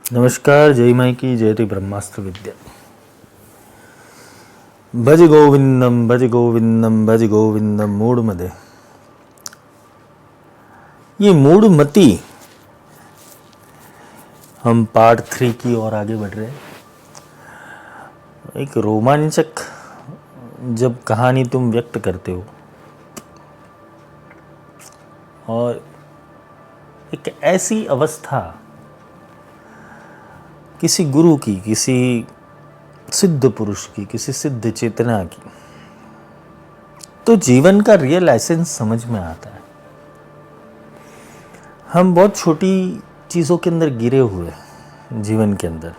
नमस्कार. जय माई की जयति ब्रह्मास्त्र विद्या. भज गोविंदम भज गोविंदम भज गोविंदम. मूडमध्ये ये मूडमती. हम पार्ट 3 की ओर आगे बढ़ रहे हैं. एक रोमांचक जब कहानी तुम व्यक्त करते हो और एक ऐसी अवस्था किसी गुरु की, किसी सिद्ध पुरुष की, किसी सिद्ध चेतना की, तो जीवन का रियल एसेंस समझ में आता है. हम बहुत छोटी चीज़ों के अंदर गिरे हुए हैं जीवन के अंदर,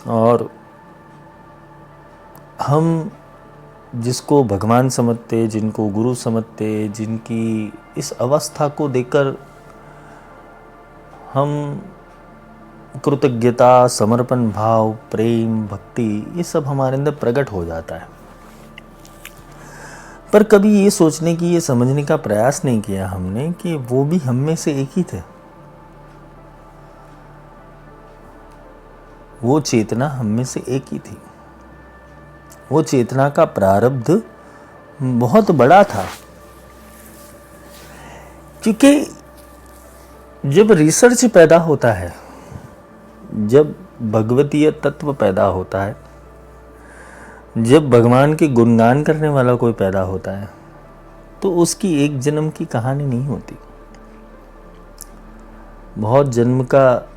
और हम जिसको भगवान समझते, जिनको गुरु समझते, जिनकी इस अवस्था को देखकर हम कृतज्ञता, समर्पण भाव, प्रेम, भक्ति, ये सब हमारे अंदर प्रकट हो जाता है. पर कभी ये सोचने की, ये समझने का प्रयास नहीं किया हमने कि वो भी हम में से एक ही थे. वो चेतना हम में से एक ही थी. वो चेतना का प्रारब्ध बहुत बड़ा था. क्योंकि जब रिसर्च पैदा होता है, जब भगवतीय तत्व पैदा होता है, जब भगवान के गुणगान करने वाला कोई पैदा होता है, तो उसकी एक जन्म की कहानी नहीं होती. बहुत जन्म का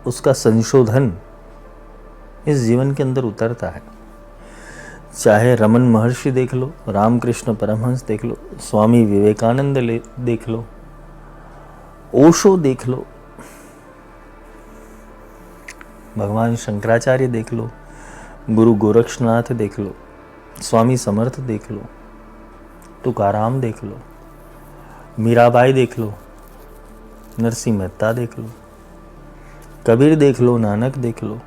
उसका संशोधन इस जीवन के अंदर उतरता है. चाहे रमन महर्षि देख लो, रामकृष्ण परमहंस देख लो, स्वामी विवेकानंद देख लो, ओशो देख लो, भगवान शंकराचार्य देख लो, गुरु गोरक्षनाथ देख लो, स्वामी समर्थ देख लो, तुकाराम देख लो, मीराबाई देख लो, नरसिंह मेहता देख लो, कबीर देख लो, नानक देख लो,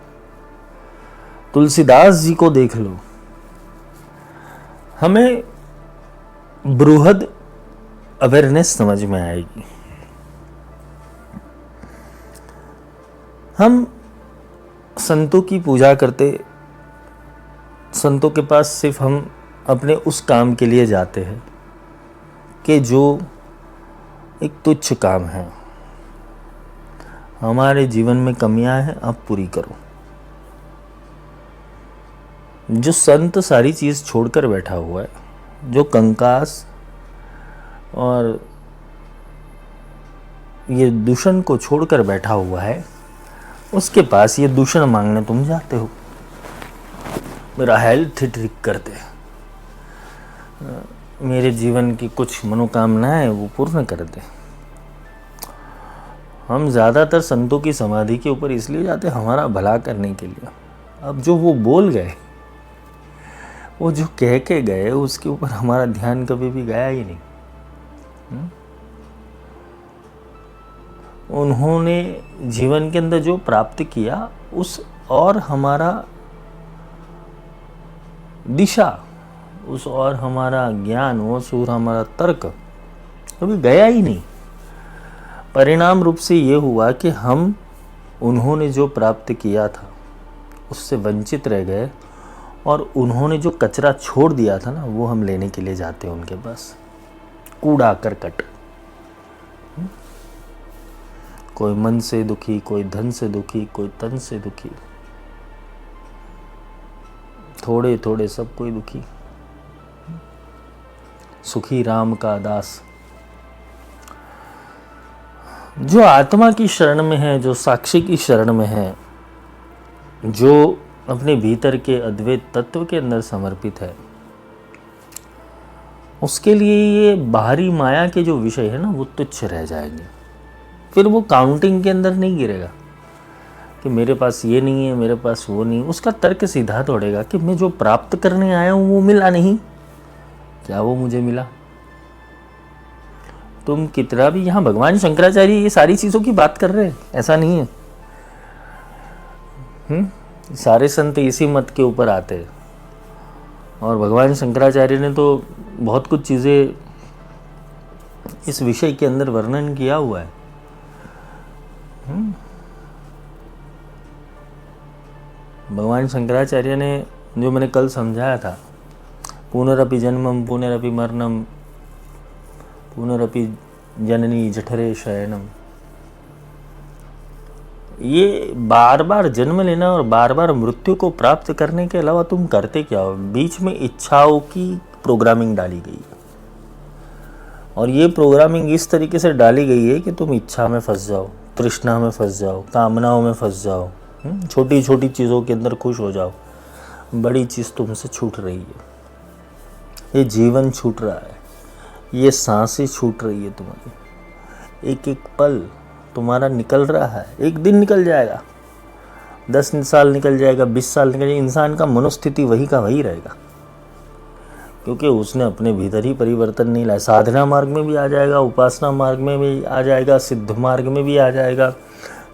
तुलसीदास जी को देख लो. हमें बृहद अवेयरनेस समझ में आएगी. हम संतों की पूजा करते, संतों के पास सिर्फ हम अपने उस काम के लिए जाते हैं कि जो एक तुच्छ काम है, हमारे जीवन में कमियां हैं, आप पूरी करो. जो संत सारी चीज़ छोड़कर बैठा हुआ है, जो कंकास और ये दूषण को छोड़कर बैठा हुआ है, उसके पास ये दूषण मांगने तुम जाते हो. मेरा हेल्थ ठीक कर दे, मेरे जीवन की कुछ मनोकामनाएं वो पूर्ण कर दे. हम ज़्यादातर संतों की समाधि के ऊपर इसलिए जाते हैं हमारा भला करने के लिए. अब जो वो बोल गए, वो जो कह के गए, उसके ऊपर हमारा ध्यान कभी भी गया ही नहीं. उन्होंने जीवन के अंदर जो प्राप्त किया, उस और हमारा दिशा, उस और हमारा ज्ञान, उस और हमारा तर्क कभी गया ही नहीं. परिणाम रूप से ये हुआ कि हम उन्होंने जो प्राप्त किया था उससे वंचित रह गए, और उन्होंने जो कचरा छोड़ दिया था ना, वो हम लेने के लिए जाते हैं उनके पास. कूड़ा करकट. कोई मन से दुखी, कोई धन से दुखी, कोई तन से दुखी, थोड़े थोड़े सब कोई दुखी. सुखी राम का दास. जो आत्मा की शरण में है, जो साक्षी की शरण में है, जो अपने भीतर के अद्वैत तत्व के अंदर समर्पित है, उसके लिए ये बाहरी माया के जो विषय है ना, वो तुच्छ रह जाएंगे. फिर वो काउंटिंग के अंदर नहीं गिरेगा कि मेरे पास ये नहीं है, मेरे पास वो नहीं. उसका तर्क सीधा दौड़ेगा कि मैं जो प्राप्त करने आया हूँ वो मिला नहीं, क्या वो मुझे मिला. तुम कितना भी, यहाँ भगवान शंकराचार्य ये सारी चीज़ों की बात कर रहे हैं, ऐसा नहीं है. सारे संत इसी मत के ऊपर आते हैं, और भगवान शंकराचार्य ने तो बहुत कुछ चीज़ें इस विषय के अंदर वर्णन किया हुआ है. भगवान शंकराचार्य ने जो मैंने कल समझाया था, पुनरपि जन्मम पुनरपि मरणम पुनरपि जननी जठरे शयनम, ये बार बार जन्म लेना और बार बार मृत्यु को प्राप्त करने के अलावा तुम करते क्या हो? बीच में इच्छाओं की प्रोग्रामिंग डाली गई है, और ये प्रोग्रामिंग इस तरीके से डाली गई है कि तुम इच्छा में फंस जाओ, तृष्णा में फंस जाओ, कामनाओं में फंस जाओ, छोटी छोटी चीज़ों के अंदर खुश हो जाओ। बड़ी चीज़ तुमसे छूट रही है, ये जीवन छूट रहा है, ये सांसें छूट रही है तुम्हारी, एक एक पल तुम्हारा निकल रहा है। एक दिन निकल जाएगा, 10 साल निकल जाएगा, 20 साल निकल जाएगा, इंसान का मनोस्थिति वही का वही रहेगा, क्योंकि उसने अपने भीतर ही परिवर्तन नहीं लाया। साधना मार्ग में भी आ जाएगा, उपासना मार्ग में भी आ जाएगा, सिद्ध मार्ग में भी आ जाएगा,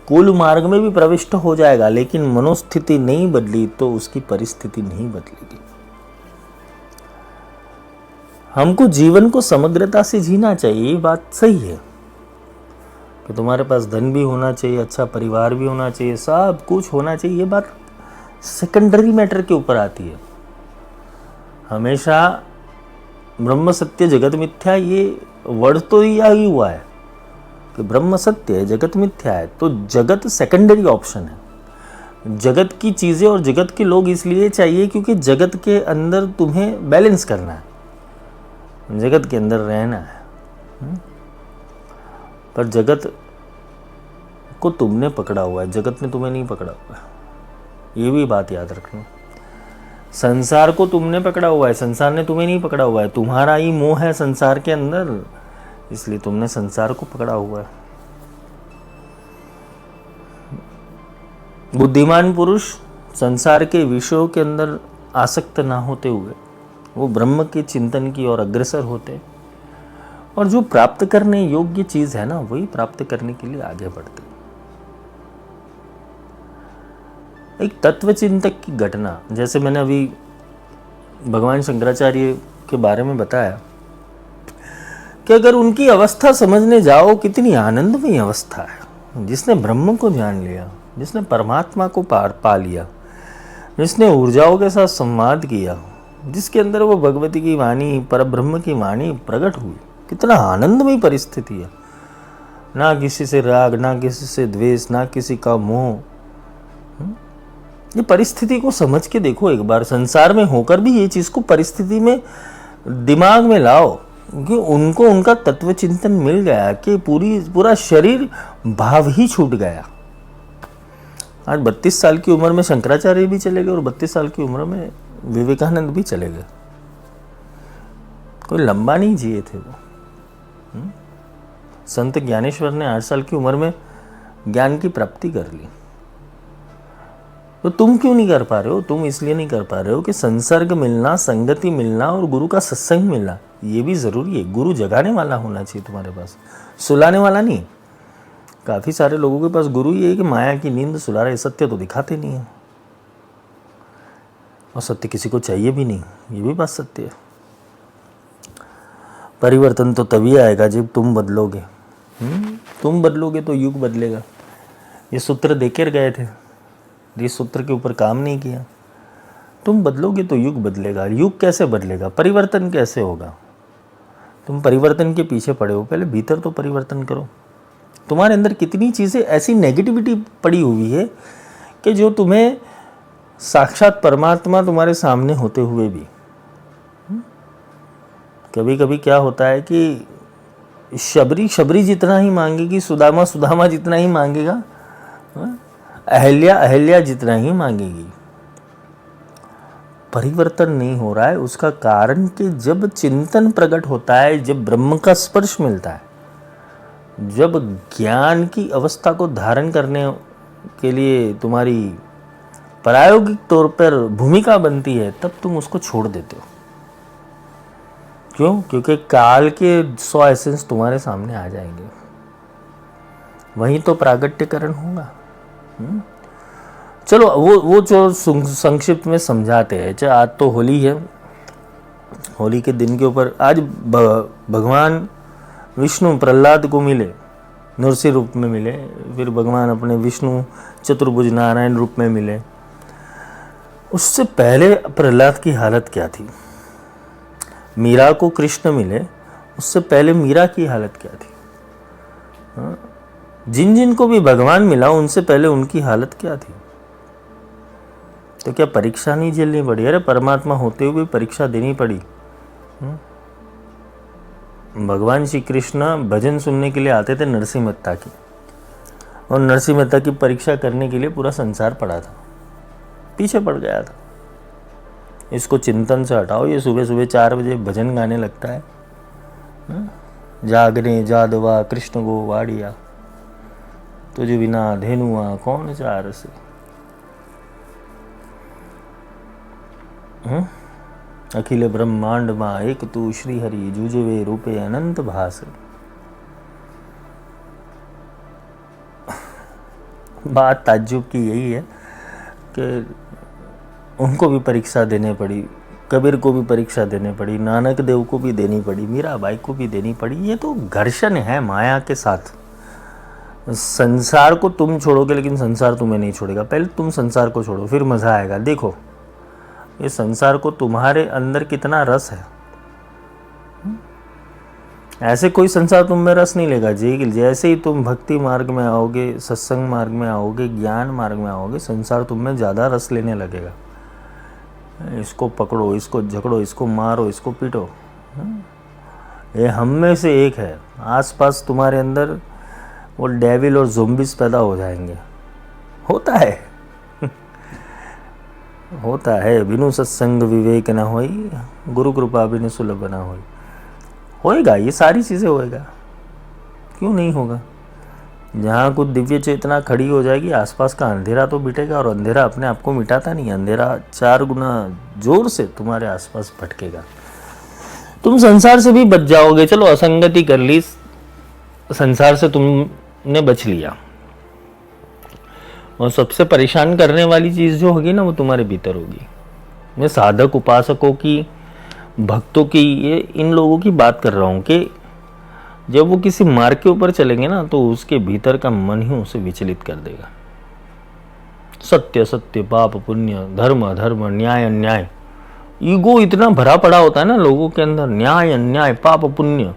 कुल मार्ग में भी प्रविष्ट हो जाएगा, लेकिन मनोस्थिति नहीं बदली तो उसकी परिस्थिति नहीं बदलेगी। हमको जीवन को समग्रता से जीना चाहिए, ये बात सही है कि तुम्हारे पास धन भी होना चाहिए, अच्छा परिवार भी होना चाहिए, सब कुछ होना चाहिए, ये बात सेकेंडरी मैटर के ऊपर आती है। हमेशा ब्रह्म सत्य जगत मिथ्या, ये वर्ड तो यही हुआ है कि ब्रह्म सत्य है, जगत मिथ्या है, तो जगत सेकेंडरी ऑप्शन है। जगत की चीज़ें और जगत के लोग इसलिए चाहिए क्योंकि जगत के अंदर तुम्हें बैलेंस करना है, जगत के अंदर रहना है। पर जगत को तुमने पकड़ा हुआ है, जगत ने तुम्हें नहीं पकड़ा हुआ है, ये भी बात याद रखना। संसार को तुमने पकड़ा हुआ है, संसार ने तुम्हें नहीं पकड़ा हुआ है। तुम्हारा ही मोह है संसार के अंदर, इसलिए तुमने संसार को पकड़ा हुआ है। बुद्धिमान पुरुष संसार के विषयों के अंदर आसक्त ना होते हुए वो ब्रह्म के चिंतन की ओर अग्रसर होते, और जो प्राप्त करने योग्य चीज है ना, वही प्राप्त करने के लिए आगे बढ़ते। एक तत्वचिंतक की घटना, जैसे मैंने अभी भगवान शंकराचार्य के बारे में बताया कि अगर उनकी अवस्था समझने जाओ, कितनी आनंदमयी अवस्था है। जिसने ब्रह्म को जान लिया, जिसने परमात्मा को पा लिया, जिसने ऊर्जाओं के साथ संवाद किया, जिसके अंदर वो भगवती की वाणी, परब्रह्म की वाणी प्रकट हुई, कितना आनंदमयी परिस्थिति है। ना किसी से राग, ना किसी से द्वेष, ना किसी का मोह। ये परिस्थिति को समझ के देखो एक बार, संसार में होकर भी ये चीज को परिस्थिति में दिमाग में लाओ, क्योंकि उनको उनका तत्व चिंतन मिल गया कि पूरा शरीर भाव ही छूट गया। आज 32 साल की उम्र में शंकराचार्य भी चले गए और 32 साल की उम्र में विवेकानंद भी चले गए। कोई लंबा नहीं जिए थे वो। संत ज्ञानेश्वर ने 8 साल की उम्र में ज्ञान की प्राप्ति कर ली। तो तुम क्यों नहीं कर पा रहे हो? तुम इसलिए नहीं कर पा रहे हो कि संसर्ग मिलना, संगति मिलना और गुरु का सत्संग मिलना ये भी जरूरी है। गुरु जगाने वाला होना चाहिए तुम्हारे पास, सुलाने वाला नहीं। काफी सारे लोगों के पास गुरु ये है कि माया की नींद सुला रहे, सत्य तो दिखाते नहीं है, और सत्य किसी को चाहिए भी नहीं, ये भी बात सत्य है। परिवर्तन तो तभी आएगा जब तुम बदलोगे। तुम बदलोगे तो युग बदलेगा। ये सूत्र देकर गए थे, इस सूत्र के ऊपर काम नहीं किया। तुम बदलोगे तो युग बदलेगा। युग कैसे बदलेगा? परिवर्तन कैसे होगा? तुम परिवर्तन के पीछे पड़े हो, पहले भीतर तो परिवर्तन करो। तुम्हारे अंदर कितनी चीज़ें ऐसी नेगेटिविटी पड़ी हुई है कि जो तुम्हें साक्षात परमात्मा तुम्हारे सामने होते हुए भी, कभी कभी क्या होता है कि शबरी जितना ही मांगेगी, सुदामा जितना ही मांगेगा, अहल्या जितना ही मांगेगी। परिवर्तन नहीं हो रहा है। उसका कारण कि जब चिंतन प्रकट होता है, जब ब्रह्म का स्पर्श मिलता है, जब ज्ञान की अवस्था को धारण करने के लिए तुम्हारी प्रायोगिक तौर पर भूमिका बनती है, तब तुम उसको छोड़ देते हो। क्यों? क्योंकि काल के 100 एसेंस तुम्हारे सामने आ जाएंगे, वहीं तो प्रागट्यकरण होगा। चलो वो जो संक्षिप्त में समझाते हैं। चाहे आज तो होली है, होली के दिन के ऊपर आज भगवान विष्णु प्रहलाद को मिले, नरसिंह रूप में मिले, फिर भगवान अपने विष्णु चतुर्भुज नारायण रूप में मिले। उससे पहले प्रहलाद की हालत क्या थी? मीरा को कृष्ण मिले, उससे पहले मीरा की हालत क्या थी? जिन जिन को भी भगवान मिला उनसे पहले उनकी हालत क्या थी? तो क्या परीक्षा नहीं झेलनी पड़ी? अरे परमात्मा होते हुए परीक्षा देनी पड़ी। भगवान श्री कृष्ण भजन सुनने के लिए आते थे नरसिंह मेहता की, और नरसिंह मेहता की परीक्षा करने के लिए पूरा संसार पड़ा था, पीछे पड़ गया था। इसको चिंतन से हटाओ, ये सुबह सुबह 4 बजे भजन गाने लगता है, जागने जादवा कृष्ण गो वाड़िया, तुझे बिना धेनुआ कौन चार से। अखिल ब्रह्मांड माँ एक तू श्री हरि, जूझवे रूपे अनंत भास। बात ताज्जुब की यही है कि उनको भी परीक्षा देने पड़ी, कबीर को भी परीक्षा देनी पड़ी, नानक देव को भी देनी पड़ी, मीराबाई को भी देनी पड़ी। ये तो घर्षण है माया के साथ। संसार को तुम छोड़ोगे लेकिन संसार तुम्हें नहीं छोड़ेगा। पहले तुम संसार को छोड़ो, फिर मज़ा आएगा। देखो ये संसार को तुम्हारे अंदर कितना रस है। ऐसे कोई संसार तुम में रस नहीं लेगा जी। जैसे ही तुम भक्ति मार्ग में आओगे, सत्संग मार्ग में आओगे, ज्ञान मार्ग में आओगे, संसार तुम में ज़्यादा रस लेने लगेगा। इसको पकड़ो, इसको झगड़ो, इसको मारो, इसको पीटो। ये हम में से एक है। आसपास तुम्हारे अंदर वो डेविल और ज़ोंबिस पैदा हो जाएंगे। होता है होता है। बिनु सत्संग विवेक न होई, गुरु कृपा बिनु सुलभ न होई। होएगा, ये सारी चीज़ें होएगा, क्यों नहीं होगा। जहाँ कुछ दिव्य चेतना खड़ी हो जाएगी, आसपास का अंधेरा तो मिटेगा। और अंधेरा अपने आप को मिटाता नहीं, अंधेरा 4 गुना जोर से तुम्हारे आसपास भटकेगा। तुम संसार से भी बच जाओगे। चलो असंगति कर ली, संसार से तुमने बच लिया। और सबसे परेशान करने वाली चीज़ जो होगी ना, वो तुम्हारे भीतर होगी। मैं साधक उपासकों की, भक्तों की, ये इन लोगों की बात कर रहा हूँ कि जब वो किसी मार्ग के ऊपर चलेंगे ना, तो उसके भीतर का मन ही उसे विचलित कर देगा। सत्य सत्य, पाप पुण्य, धर्म अधर्म, न्याय अन्याय, ईगो इतना भरा पड़ा होता है ना लोगों के अंदर। न्याय अन्याय, पाप पुण्य,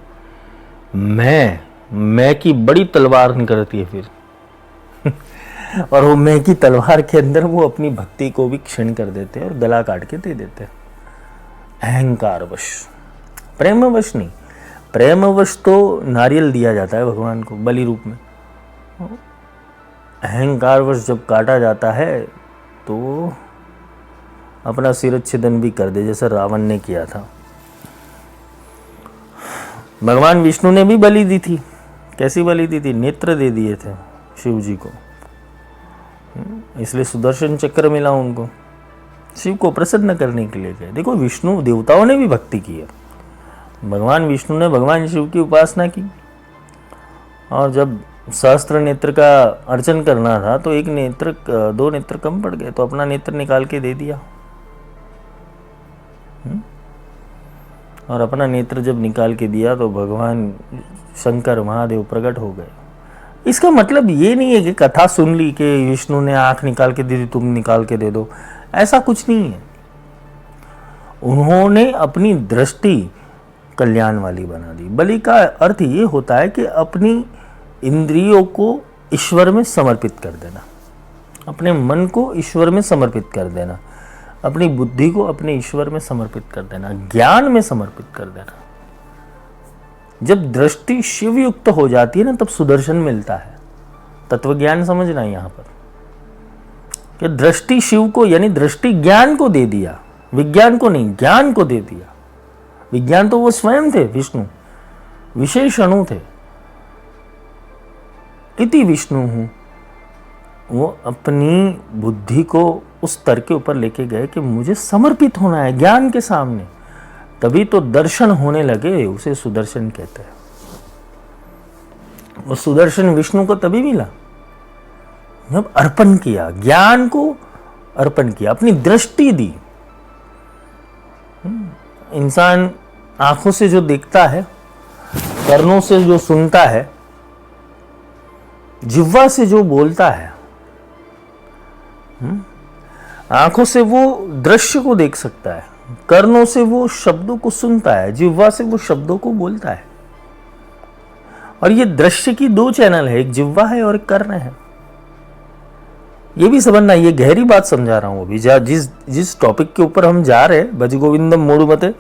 मैं की बड़ी तलवार निकलती है फिर और वो मैं की तलवार के अंदर वो अपनी भक्ति को भी क्षीण कर देते हैं और गला काट के दे देते हैं। अहंकारवश, प्रेमवश नहीं। प्रेमवश तो नारियल दिया जाता है भगवान को बलि रूप में। अहंकारवश जब काटा जाता है तो अपना सिरच्छेदन भी कर दे, जैसे रावण ने किया था। भगवान विष्णु ने भी बलि दी थी। कैसी बलि दी थी? नेत्र दे दिए थे शिव जी को, इसलिए सुदर्शन चक्र मिला उनको। शिव को प्रसन्न करने के लिए गए। देखो विष्णु देवताओं ने भी भक्ति की है। भगवान विष्णु ने भगवान शिव की उपासना की, और जब सहस्त्र नेत्र का अर्चन करना था तो 2 नेत्र कम पड़ गए, तो अपना नेत्र निकाल के दे दिया। और अपना नेत्र जब निकाल के दिया तो भगवान शंकर महादेव प्रकट हो गए। इसका मतलब ये नहीं है कि कथा सुन ली कि विष्णु ने आंख निकाल के दे दी, तुम निकाल के दे दो, ऐसा कुछ नहीं है। उन्होंने अपनी दृष्टि कल्याण वाली बना दी। बलि का अर्थ ये होता है कि अपनी इंद्रियों को ईश्वर में समर्पित कर देना, अपने मन को ईश्वर में समर्पित कर देना, अपनी बुद्धि को अपने ईश्वर में समर्पित कर देना, ज्ञान में समर्पित कर देना। जब दृष्टि शिव युक्त हो जाती है ना, तब सुदर्शन मिलता है। तत्व ज्ञान समझना यहाँ पर कि दृष्टि शिव को, यानी दृष्टि ज्ञान को दे दिया, विज्ञान को नहीं, ज्ञान को दे दिया। विज्ञान तो वो स्वयं थे, विष्णु विशेष अणु थे। इति विष्णु हूं, वो अपनी बुद्धि को उस स्तर के ऊपर लेके गए कि मुझे समर्पित होना है ज्ञान के सामने। तभी तो दर्शन होने लगे, उसे सुदर्शन कहते हैं। वो सुदर्शन विष्णु को तभी मिला जब अर्पण किया, ज्ञान को अर्पण किया, अपनी दृष्टि दी। इंसान आंखों से जो देखता है, कर्णों से जो सुनता है, जिह्वा से जो बोलता है, आंखों से वो दृश्य को देख सकता है, कर्णों से वो शब्दों को सुनता है, जिह्वा से वो शब्दों को बोलता है। और ये दृश्य की दो चैनल है, एक जिह्वा है और एक कर्ण है। ये भी समझना, ये गहरी बात समझा रहा हूं अभी। जिस टॉपिक के ऊपर हम जा रहे हैं, भज गोविंदम मूढ़मते,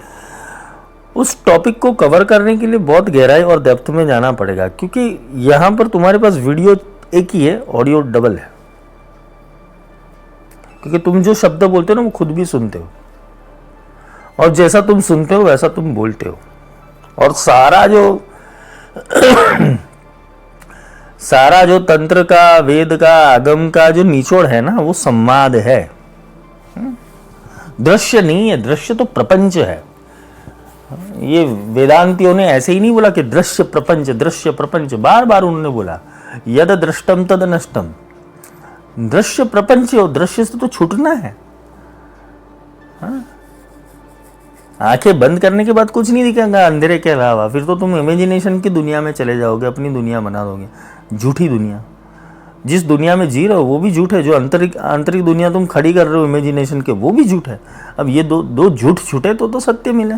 उस टॉपिक को कवर करने के लिए बहुत गहराई और डेप्थ में जाना पड़ेगा, क्योंकि यहां पर तुम्हारे पास वीडियो एक ही है, ऑडियो डबल है। क्योंकि तुम जो शब्द बोलते हो ना, वो खुद भी सुनते हो, और जैसा तुम सुनते हो वैसा तुम बोलते हो। और सारा जो तंत्र का, वेद का, आगम का जो निचोड़ है ना, वो संवाद है, दृश्य नहीं है। दृश्य तो प्रपंच है। ये वेदांतियों ने ऐसे ही नहीं बोला कि दृश्य प्रपंच, दृश्य प्रपंच, बार बार उन्होंने बोला यद दृष्टम तद नष्टम। दृश्य प्रपंच हो, दृश्य से तो छूटना है। आंखें बंद करने के बाद कुछ नहीं दिखेगा अंधेरे के अलावा। फिर तो तुम इमेजिनेशन की दुनिया में चले जाओगे, अपनी दुनिया बना दोगे, झूठी दुनिया। जिस दुनिया में जी रहे हो वो भी झूठ है, जो आंतरिक दुनिया तुम खड़ी कर रहे हो इमेजिनेशन के, वो भी झूठ है। अब ये दो झूठ छूटे तो सत्य मिले।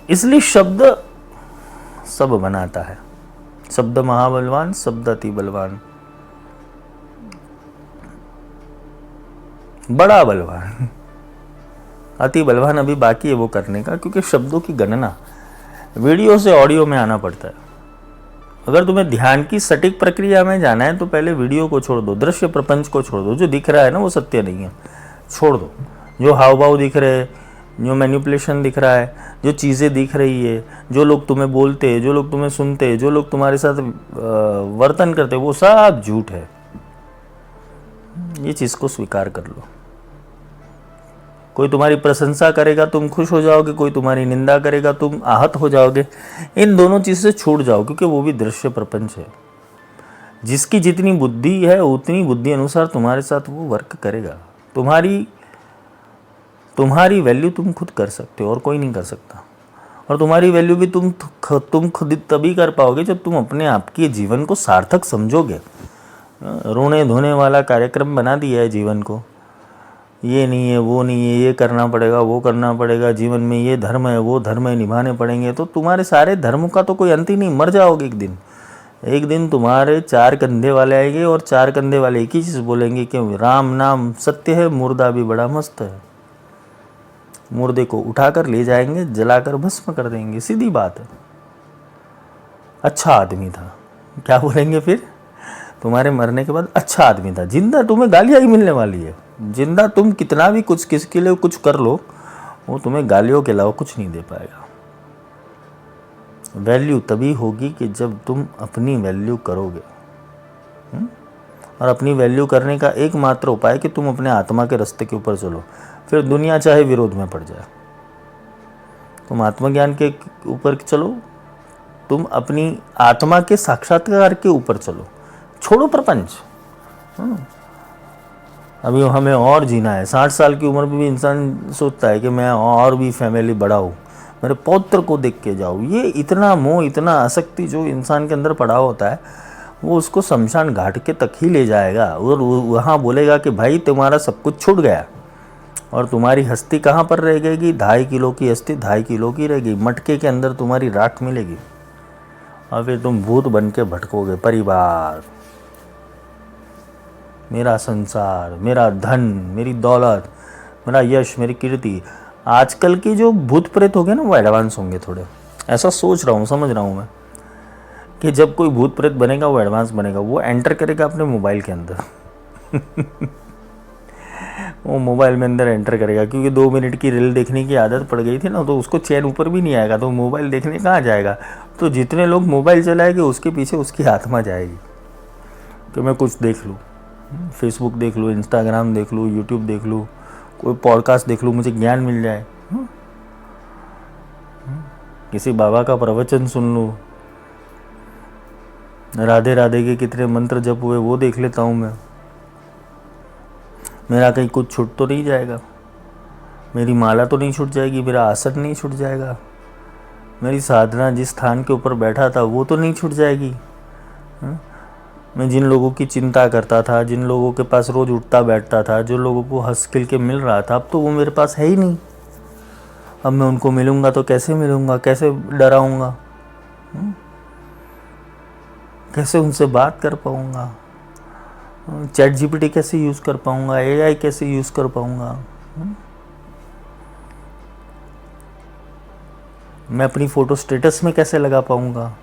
इसलिए शब्द सब बनाता है। शब्द महाबलवान, शब्द अति बलवान, बड़ा बलवान। अति बलवान अभी बाकी है वो करने का, क्योंकि शब्दों की गणना वीडियो से ऑडियो में आना पड़ता है। अगर तुम्हें ध्यान की सटीक प्रक्रिया में जाना है तो पहले वीडियो को छोड़ दो, दृश्य प्रपंच को छोड़ दो। जो दिख रहा है ना वो सत्य नहीं है, छोड़ दो। जो हाव भाव दिख रहे हैं, जो मैनिपुलेशन दिख रहा है, जो चीज़ें दिख रही है, जो लोग तुम्हें बोलते हैं, जो लोग तुम्हें सुनते हैं, जो लोग तुम्हारे साथ वर्तन करते हैं, वो सब झूठ है। ये चीज़ को स्वीकार कर लो। कोई तुम्हारी प्रशंसा करेगा तुम खुश हो जाओगे, कोई तुम्हारी निंदा करेगा तुम आहत हो जाओगे। इन दोनों चीज़ से छूट जाओ, क्योंकि वो भी दृश्य प्रपंच है। जिसकी जितनी बुद्धि है उतनी बुद्धि अनुसार तुम्हारे साथ वो वर्क करेगा। तुम्हारी वैल्यू तुम खुद कर सकते हो और कोई नहीं कर सकता। और तुम्हारी वैल्यू भी तुम खुद तभी कर पाओगे जब तुम अपने आप के जीवन को सार्थक समझोगे। रोने धोने वाला कार्यक्रम बना दिया है जीवन को, ये नहीं है, वो नहीं है, ये करना पड़ेगा, वो करना पड़ेगा, जीवन में ये धर्म है, वो धर्म है, निभाने पड़ेंगे। तो तुम्हारे सारे धर्म का तो कोई अंत ही नहीं, मर जाओगे एक दिन। एक दिन तुम्हारे 4 कंधे वाले आएंगे और 4 कंधे वाले एक ही चीज़ बोलेंगे कि राम नाम सत्य है, मुर्दा भी बड़ा मस्त है। मुर्दे को उठाकर ले जाएंगे, जलाकर भस्म कर देंगे, सीधी बात है। अच्छा आदमी था, क्या बोलेंगे फिर तुम्हारे मरने के बाद? अच्छा आदमी था। जिंदा तुम्हें गालियाँ ही मिलने वाली है। जिंदा तुम कितना भी कुछ किसके लिए कुछ कर लो, वो तुम्हें गालियों के अलावा कुछ नहीं दे पाएगा। वैल्यू तभी होगी कि जब तुम अपनी वैल्यू करोगे। और अपनी वैल्यू करने का एकमात्र उपाय कि तुम अपने आत्मा के रास्ते के ऊपर चलो। फिर दुनिया चाहे विरोध में पड़ जाए, तुम आत्मज्ञान के ऊपर चलो, तुम अपनी आत्मा के साक्षात्कार के ऊपर चलो, छोड़ो प्रपंच। अभी हमें और जीना है। 60 साल की उम्र में भी इंसान सोचता है कि मैं और भी फैमिली बढ़ाऊँ, मेरे पौत्र को देख के जाऊँ। ये इतना मोह, इतना आसक्ति जो इंसान के अंदर पड़ा होता है, वो उसको शमशान घाट के तक ही ले जाएगा और वहाँ बोलेगा कि भाई तुम्हारा सब कुछ छूट गया। और तुम्हारी हस्ती कहाँ पर रह गएगी? 2.5 किलो की हस्ती 2.5 किलो की रहेगी, मटके के अंदर तुम्हारी राख मिलेगी। और फिर तुम भूत बन के भटकोगे। परिवार, मेरा संसार, मेरा धन, मेरी दौलत, मेरा यश, मेरी कीर्ति। आजकल के जो भूत प्रेत हो गए ना, वो एडवांस होंगे थोड़े। ऐसा सोच रहा हूँ, समझ रहा हूँ मैं कि जब कोई भूत प्रेत बनेगा वो एडवांस बनेगा। वो एंटर करेगा अपने मोबाइल के अंदर वो मोबाइल में अंदर एंटर करेगा, क्योंकि 2 मिनट की रील देखने की आदत पड़ गई थी ना, तो उसको चैन ऊपर भी नहीं आएगा, तो मोबाइल देखने कहाँ जाएगा। तो जितने लोग मोबाइल चलाएंगे उसके पीछे उसकी आत्मा जाएगी कि मैं कुछ देख लूँ, फेसबुक देख लूँ, इंस्टाग्राम देख लूँ, यूट्यूब देख लूँ, कोई पॉडकास्ट देख लूँ, मुझे ज्ञान मिल जाए, किसी बाबा का प्रवचन सुन लूँ, राधे राधे के कितने मंत्र जप हुए वो देख लेता हूँ मैं। मेरा कहीं कुछ छूट तो नहीं जाएगा, मेरी माला तो नहीं छूट जाएगी, मेरा आसन नहीं छूट जाएगा, मेरी साधना जिस स्थान के ऊपर बैठा था वो तो नहीं छूट जाएगी। मैं जिन लोगों की चिंता करता था, जिन लोगों के पास रोज़ उठता बैठता था, जो लोगों को हंस खिल के मिल रहा था, अब तो वो मेरे पास है ही नहीं। अब मैं उनको मिलूँगा तो कैसे मिलूँगा, कैसे डराऊँगा, कैसे उनसे बात कर पाऊँगा, चैट जीपीटी कैसे यूज़ कर पाऊँगा, एआई कैसे यूज़ कर पाऊँगा, मैं अपनी फ़ोटो स्टेटस में कैसे लगा पाऊँगा,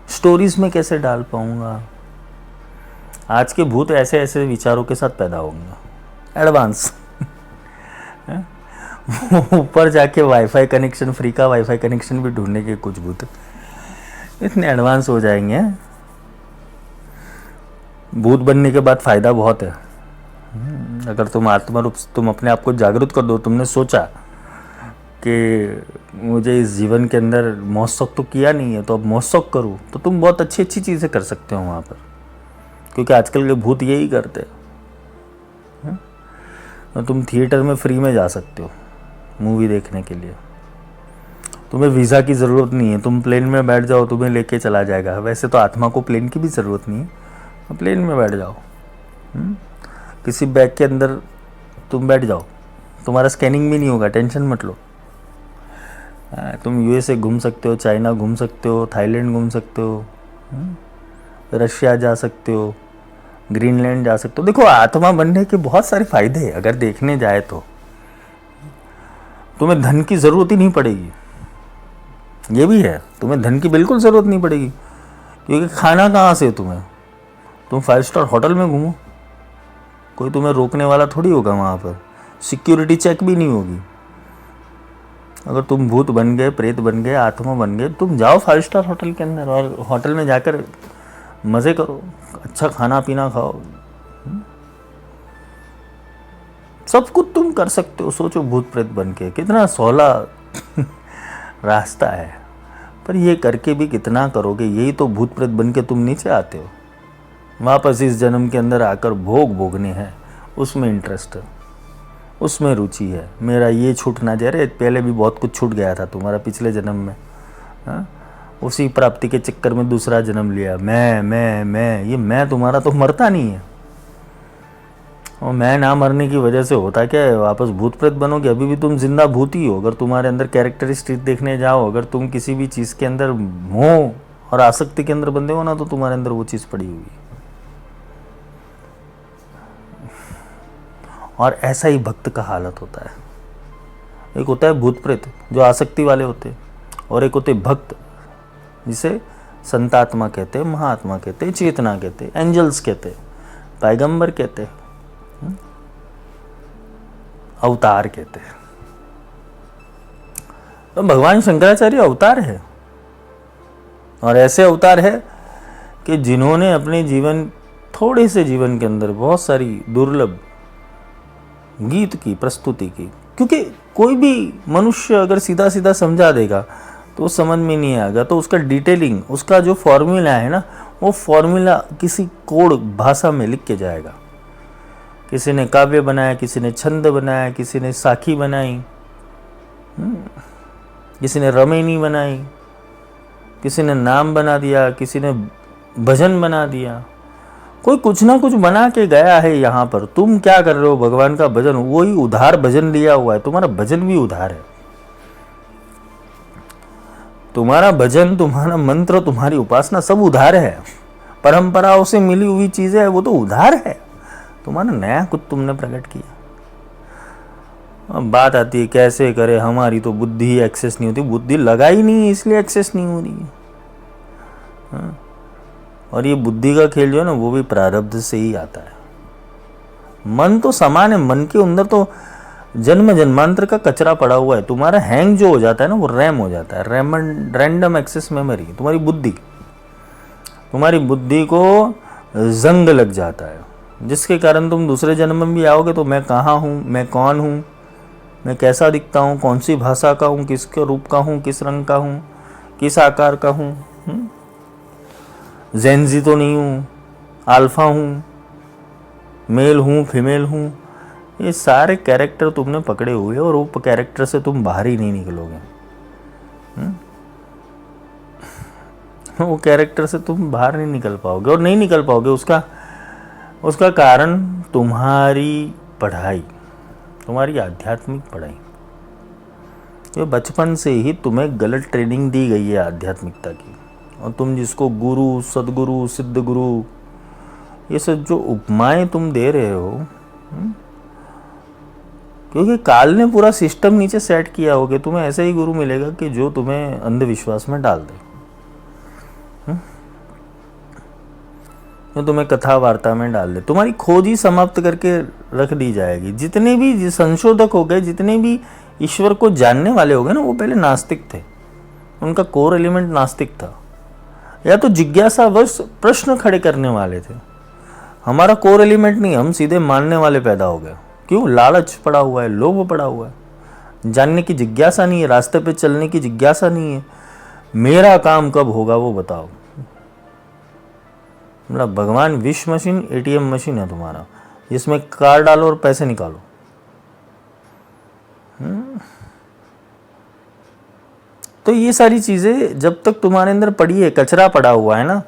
स्टोरीज़ में कैसे डाल पाऊँगा। आज के भूत ऐसे ऐसे विचारों के साथ पैदा होंगे, एडवांस। ऊपर जाके वाईफाई कनेक्शन, फ्री का वाईफाई कनेक्शन भी ढूंढने के कुछ भूत इतने एडवांस हो जाएंगे। भूत बनने के बाद फ़ायदा बहुत है। अगर तुम आत्मा रूप से तुम अपने आप को जागरूक कर दो, तुमने सोचा कि मुझे इस जीवन के अंदर मौसक तो किया नहीं है, तो अब मौसक करूँ, तो तुम बहुत अच्छी अच्छी चीज़ें कर सकते हो वहाँ पर, क्योंकि आजकल के भूत यही करते हैं। तो तुम थिएटर में फ्री में जा सकते हो मूवी देखने के लिए, तुम्हें वीज़ा की ज़रूरत नहीं है, तुम प्लेन में बैठ जाओ, तुम्हें लेके चला जाएगा। वैसे तो आत्मा को प्लेन की भी ज़रूरत नहीं है, प्लेन में बैठ जाओ, किसी बैग के अंदर तुम बैठ जाओ, तुम्हारा स्कैनिंग भी नहीं होगा, टेंशन मत लो। तुम यूएसए घूम सकते हो, चाइना घूम सकते हो, थाईलैंड घूम सकते हो, रशिया जा सकते हो, ग्रीनलैंड जा सकते हो। देखो, आत्मा बनने के बहुत सारे फायदे हैं अगर देखने जाए तो। तुम्हें धन की ज़रूरत ही नहीं पड़ेगी, ये भी है, तुम्हें धन की बिल्कुल ज़रूरत नहीं पड़ेगी, क्योंकि खाना कहाँ से तुम्हें, तुम 5 स्टार होटल में घूमो, कोई तुम्हें रोकने वाला थोड़ी होगा वहाँ पर, सिक्योरिटी चेक भी नहीं होगी। अगर तुम भूत बन गए, प्रेत बन गए, आत्मा बन गए, तुम जाओ 5 स्टार होटल के अंदर और होटल में जाकर मज़े करो, अच्छा खाना पीना खाओ, सब कुछ तुम कर सकते हो। सोचो भूत प्रेत बन के, कितना सौला रास्ता है। पर ये करके भी कितना करोगे, यही तो भूत प्रेत बन के तुम नीचे आते हो, वापस इस जन्म के अंदर आकर भोग भोगने हैं, उसमें इंटरेस्ट है, उसमें रुचि है। मेरा ये छूट ना जाए, पहले भी बहुत कुछ छूट गया था तुम्हारा पिछले जन्म में, हाँ? उसी प्राप्ति के चक्कर में दूसरा जन्म लिया, मैं ये मैं तुम्हारा तो मरता नहीं है, और मैं ना मरने की वजह से होता क्या है, वापस भूत प्रेत बनोगे, अभी भी तुम जिंदा भूत ही हो। अगर तुम्हारे अंदर कैरेक्टरिस्टिक देखने जाओ, अगर तुम किसी भी चीज़ के अंदर मोह और आसक्ति के अंदर बंधे हो ना, तो तुम्हारे अंदर वो चीज़ पड़ी हुई है। और ऐसा ही भक्त का हालत होता है। एक होता है भूत प्रेत जो आसक्ति वाले होते हैं, और एक होते भक्त जिसे संतात्मा कहते हैं, महात्मा कहते हैं, चेतना कहते हैं, एंजल्स कहते हैं, पैगंबर कहते हैं, अवतार कहते हैं। तो भगवान शंकराचार्य अवतार है, और ऐसे अवतार है कि जिन्होंने अपने जीवन, थोड़े से जीवन के अंदर बहुत सारी दुर्लभ गीत की प्रस्तुति की। क्योंकि कोई भी मनुष्य अगर सीधा सीधा समझा देगा तो समझ में नहीं आएगा, तो उसका डिटेलिंग, उसका जो फॉर्मूला है ना, वो फॉर्मूला किसी कोड भाषा में लिख के जाएगा। किसी ने काव्य बनाया, किसी ने छंद बनाया, किसी ने साखी बनाई, किसी ने रमेनी बनाई, किसी ने नाम बना दिया, किसी ने भजन बना दिया, कोई कुछ ना कुछ बना के गया है यहाँ पर। तुम क्या कर रहे हो, भगवान का भजन, वही उधार भजन लिया हुआ है, तुम्हारा भजन भी उधार है। तुम्हारा भजन, तुम्हारा मंत्र, तुम्हारी उपासना सब उधार है, परंपराओं से मिली हुई चीजें है, वो तो उधार है। तुम्हारा नया कुछ तुमने प्रकट किया। अब बात आती है कैसे करे, हमारी तो बुद्धि ही एक्सेस नहीं होती। बुद्धि लगा ही नहीं, इसलिए एक्सेस नहीं हो रही है। हाँ? और ये बुद्धि का खेल जो है ना, वो भी प्रारब्ध से ही आता है। मन तो समान है, मन के अंदर तो जन्म जन्मांतर का कचरा पड़ा हुआ है। तुम्हारा हैंग जो हो जाता है ना, वो रैम हो जाता है, रैंडम एक्सेस मेमोरी। तुम्हारी बुद्धि को जंग लग जाता है, जिसके कारण तुम दूसरे जन्म में भी आओगे तो मैं कहाँ हूँ, मैं कौन हूँ, मैं कैसा दिखता हूँ, कौन सी भाषा का हूँ, किसके रूप का हूँ, किस रंग का हूँ, किस आकार का हूँ, जेनजी तो नहीं हूँ, अल्फा हूँ, मेल हूँ, फीमेल हूँ। ये सारे कैरेक्टर तुमने पकड़े हुए और वो कैरेक्टर से तुम बाहर ही नहीं निकलोगे। वो कैरेक्टर से तुम बाहर नहीं निकल पाओगे, और नहीं निकल पाओगे। उसका कारण तुम्हारी पढ़ाई, तुम्हारी आध्यात्मिक पढ़ाई। ये बचपन से ही तुम्हें गलत ट्रेनिंग दी गई है आध्यात्मिकता की, और तुम जिसको गुरु, सदगुरु, सिद्ध गुरु, ये सब जो उपमाएं तुम दे रहे हो, क्योंकि काल ने पूरा सिस्टम नीचे सेट किया होगा। तुम्हें ऐसा ही गुरु मिलेगा कि जो तुम्हें अंधविश्वास में डाल दे, जो तुम्हें कथा वार्ता में डाल दे, तुम्हारी खोज ही समाप्त करके रख दी जाएगी। जितने भी संशोधक हो गए, जितने भी ईश्वर को जानने वाले हो गए ना, वो पहले नास्तिक थे। उनका कोर एलिमेंट नास्तिक था, या तो जिज्ञासावश प्रश्न खड़े करने वाले थे। हमारा कोर एलिमेंट नहीं, हम सीधे मानने वाले पैदा हो गए। क्यों? लालच पड़ा हुआ है, लोभ पड़ा हुआ है, जानने की जिज्ञासा नहीं है, रास्ते पे चलने की जिज्ञासा नहीं है। मेरा काम कब होगा वो बताओ। मतलब भगवान विश मशीन, एटीएम मशीन है तुम्हारा, जिसमें कार्ड डालो और पैसे निकालो। तो ये सारी चीजें जब तक तुम्हारे अंदर पड़ी है, कचरा पड़ा हुआ है ना,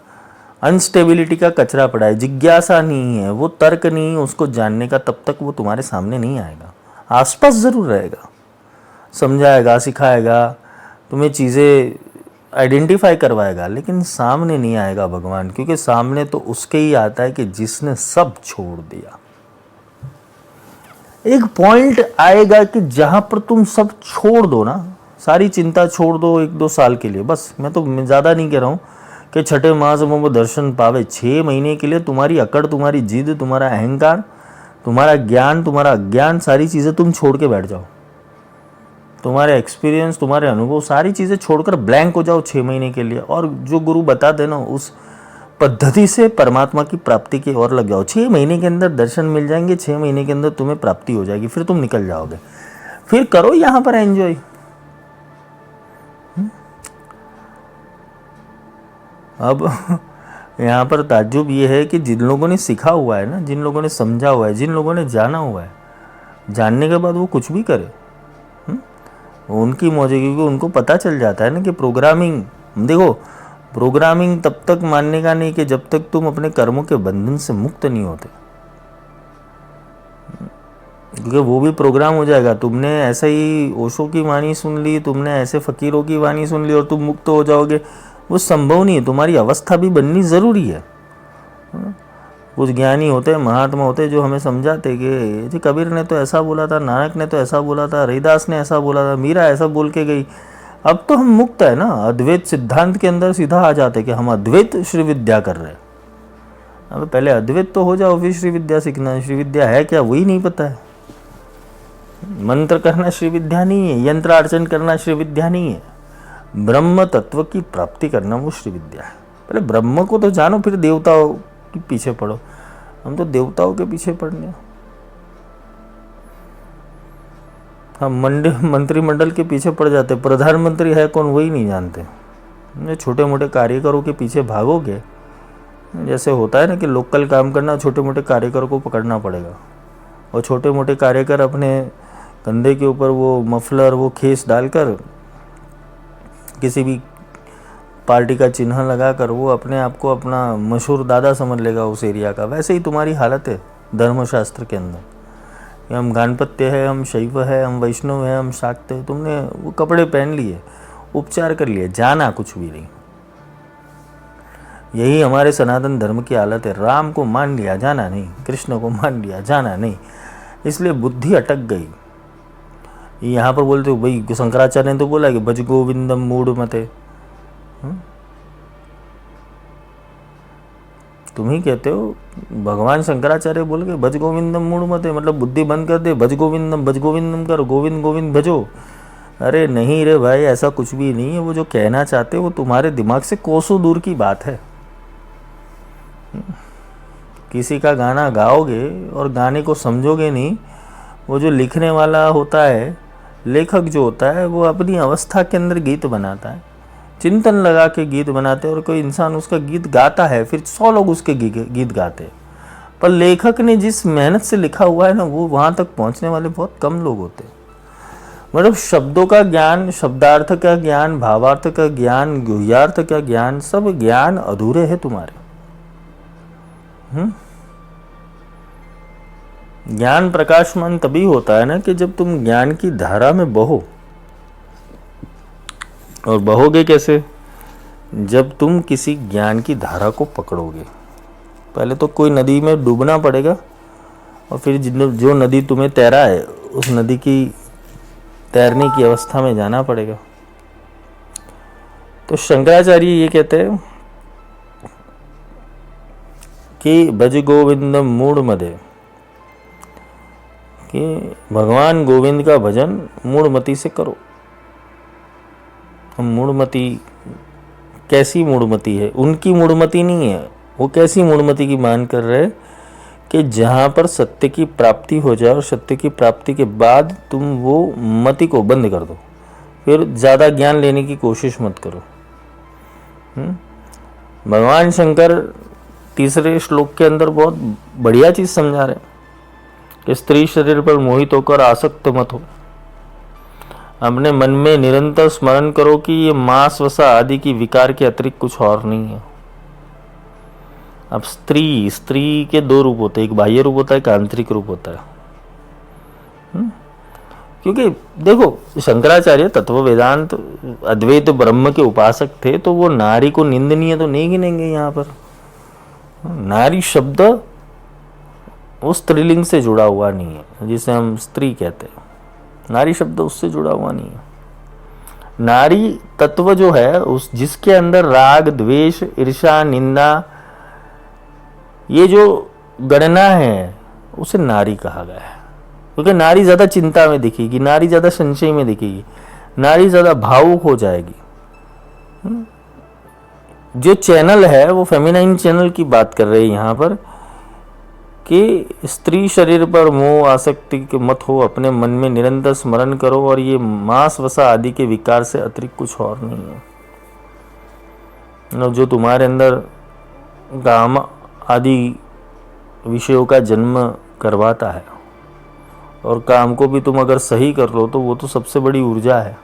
अनस्टेबिलिटी का कचरा पड़ा है, जिज्ञासा नहीं है, वो तर्क नहीं है उसको जानने का, तब तक वो तुम्हारे सामने नहीं आएगा। आसपास जरूर रहेगा, समझाएगा, सिखाएगा, तुम्हें चीज़ें आइडेंटिफाई करवाएगा, लेकिन सामने नहीं आएगा भगवान। क्योंकि सामने तो उसके ही आता है कि जिसने सब छोड़ दिया। एक पॉइंट आएगा कि जहां पर तुम सब छोड़ दो ना, सारी चिंता छोड़ दो 1-2 साल के लिए, बस। मैं ज़्यादा नहीं कह रहा हूँ कि छठे मास में वो दर्शन पावे। 6 महीने के लिए तुम्हारी अकड़, तुम्हारी जिद, तुम्हारा अहंकार, तुम्हारा ज्ञान, तुम्हारा अज्ञान, सारी चीज़ें तुम छोड़ के बैठ जाओ। तुम्हारे एक्सपीरियंस, तुम्हारे अनुभव, सारी चीज़ें छोड़कर ब्लैंक हो जाओ 6 महीने के लिए, और जो गुरु बता देना उस पद्धति से परमात्मा की प्राप्ति की ओर लग जाओ। 6 महीने के अंदर दर्शन मिल जाएंगे, 6 महीने के अंदर तुम्हें प्राप्ति हो जाएगी, फिर तुम निकल जाओगे। फिर करो यहाँ पर एंजॉय। अब यहाँ पर ताज्जुब ये है कि जिन लोगों ने सीखा हुआ है ना, जिन लोगों ने समझा हुआ है, जिन लोगों ने जाना हुआ है, जानने के बाद वो कुछ भी करे, उनकी मौज है। क्योंकि उनको पता चल जाता है ना कि प्रोग्रामिंग, देखो प्रोग्रामिंग तब तक मानने का नहीं कि जब तक तुम अपने कर्मों के बंधन से मुक्त नहीं होते, क्योंकि वो भी प्रोग्राम हो जाएगा। तुमने ऐसे ही ओशो की वाणी सुन ली, तुमने ऐसे फकीरों की वाणी सुन ली और तुम मुक्त हो जाओगे, वो संभव नहीं है। तुम्हारी अवस्था भी बननी ज़रूरी है। कुछ ज्ञानी होते हैं, महात्मा होते हैं, जो हमें समझाते कि जी कबीर ने तो ऐसा बोला था, नानक ने तो ऐसा बोला था, रविदास ने ऐसा बोला था, मीरा ऐसा बोल के गई। अब तो हम मुक्त है ना, अद्वैत सिद्धांत के अंदर सीधा आ जाते कि हम अद्वैत श्री विद्या कर रहे हैं। अब पहले अद्वैत तो हो जाओ, फिर श्री विद्या सीखना। श्री विद्या है क्या, वही नहीं पता है। मंत्र करना श्री विद्या नहीं है, यंत्र अर्चन करना श्री विद्या नहीं है। ब्रह्म तत्व की प्राप्ति करना वो श्री विद्या है। पहले ब्रह्म को तो जानो, फिर देवताओं के पीछे पढ़ो। हम तो देवताओं के पीछे पढ़ने, हम मंत्रिमंडल के पीछे पड़ जाते। प्रधानमंत्री है कौन वही नहीं जानते। छोटे मोटे कार्यकरों के पीछे भागोगे, जैसे होता है ना कि लोकल काम करना, छोटे मोटे कार्यकरों को पकड़ना पड़ेगा। और छोटे मोटे कार्यकर अपने कंधे के ऊपर वो मफलर, वो खेस डालकर, किसी भी पार्टी का चिन्ह लगाकर वो अपने आप को अपना मशहूर दादा समझ लेगा उस एरिया का। वैसे ही तुम्हारी हालत है धर्मशास्त्र के अंदर। हम गानपत्य है, हम शैव है, हम वैष्णव है, हम शाक्त है। तुमने वो कपड़े पहन लिए, उपचार कर लिए, जाना कुछ भी नहीं। यही हमारे सनातन धर्म की हालत है। राम को मान लिया, जाना नहीं। कृष्ण को मान लिया, जाना नहीं। इसलिए बुद्धि अटक गई। यहाँ पर बोलते हो भाई, शंकराचार्य ने तो बोला कि भज गोविंदम मूढ़ मते। तुम ही कहते हो, भगवान शंकराचार्य बोल के भज गोविंदम मूढ़ मते, मतलब बुद्धि बंद कर दे, भज गोविंदम कर, गोविंद गोविंद भजो। अरे नहीं रे भाई, ऐसा कुछ भी नहीं है। वो जो कहना चाहते वो तुम्हारे दिमाग से कोसों दूर की बात है। किसी का गाना गाओगे और गाने को समझोगे नहीं। वो जो लिखने वाला होता है, लेखक जो होता है, वो अपनी अवस्था के अंदर गीत बनाता है, चिंतन लगा के गीत बनाते हैं। और कोई इंसान उसका गीत गाता है, फिर 100 लोग उसके गीत गाते हैं। पर लेखक ने जिस मेहनत से लिखा हुआ है ना, वो वहाँ तक पहुँचने वाले बहुत कम लोग होते हैं। मतलब शब्दों का ज्ञान, शब्दार्थ का ज्ञान, भावार्थ का ज्ञान, गुह्यार्थ का ज्ञान, सब ज्ञान अधूरे हैं तुम्हारे। ज्ञान प्रकाशमान तभी होता है ना कि जब तुम ज्ञान की धारा में बहो। और बहोगे कैसे? जब तुम किसी ज्ञान की धारा को पकड़ोगे। पहले तो कोई नदी में डूबना पड़ेगा और फिर जो नदी तुम्हें तैरा है उस नदी की तैरने की अवस्था में जाना पड़ेगा। तो शंकराचार्य ये कहते हैं कि भज गोविंद मूढ़ मदे, कि भगवान गोविंद का भजन मूढ़मति से करो। हम मूढ़मति, कैसी मूढ़मति है? उनकी मूढ़मति नहीं है। वो कैसी मूढ़मति की मान कर रहे कि जहाँ पर सत्य की प्राप्ति हो जाए और सत्य की प्राप्ति के बाद तुम वो मति को बंद कर दो, फिर ज़्यादा ज्ञान लेने की कोशिश मत करो। भगवान शंकर तीसरे श्लोक के अंदर बहुत बढ़िया चीज़ समझा रहे हैं कि स्त्री शरीर पर मोहित होकर आसक्त मत हो। अपने मन में निरंतर स्मरण करो कि ये मांस वसा आदि की विकार के अतिरिक्त कुछ और नहीं है। अब स्त्री के दो रूप होते हैं, एक बाह्य रूप होता है, एक आंतरिक रूप होता है। क्योंकि देखो शंकराचार्य तत्व वेदांत अद्वैत ब्रह्म के उपासक थे, तो वो नारी को निंदनीय तो नहीं गिनेंगे। यहाँ पर नारी शब्द वो स्त्रीलिंग से जुड़ा हुआ नहीं है, जिसे हम स्त्री कहते हैं। नारी शब्द उससे जुड़ा हुआ नहीं है। नारी तत्व जो है उस जिसके अंदर राग, द्वेष, ईर्ष्या, निंदा, ये जो गणना है उसे नारी कहा गया है। क्योंकि नारी ज़्यादा चिंता में दिखेगी, नारी ज़्यादा संशय में दिखेगी, नारी ज़्यादा भावुक हो जाएगी। जो चैनल है वो फेमिनाइन चैनल की बात कर रहे हैं यहाँ पर कि स्त्री शरीर पर मोह आसक्ति के मत हो, अपने मन में निरंतर स्मरण करो और ये मांस वसा आदि के विकार से अतिरिक्त कुछ और नहीं है। जो तुम्हारे अंदर काम आदि विषयों का जन्म करवाता है, और काम को भी तुम अगर सही कर लो तो वो तो सबसे बड़ी ऊर्जा है।